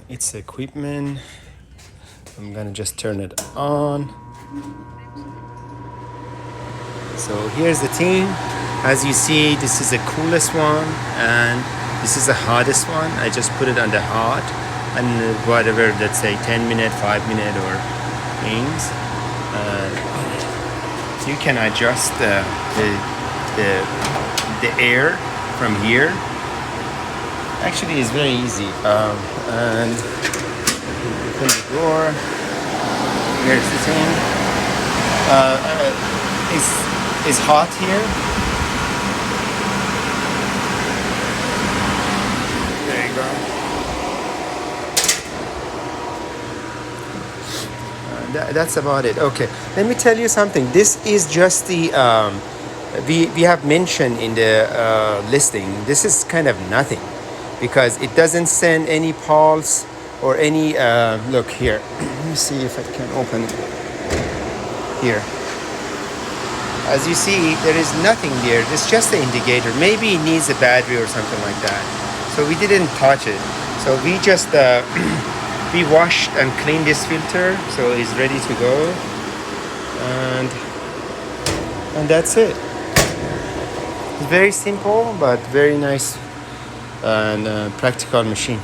its equipment. I'm gonna just turn it on. So here's the thing. As you see, this is the coolest one and this is the hottest one. I just put it on the hot and whatever, let's say 10-minute, 5-minute or things. You can adjust the air from here. Actually, it's very easy. And open the door. Here's the thing. It's hot here. There you go. That's about it. Okay, let me tell you something. This is just the we have mentioned in the listing. This is kind of nothing because it doesn't send any pulse or any look here. Let me see if I can open it here. As you see, there is nothing there. It's just the indicator. Maybe it needs a battery or something like that. So we didn't touch it. So we just we washed and cleaned this filter, so it's ready to go. And that's it. It's very simple, but very nice and practical machine.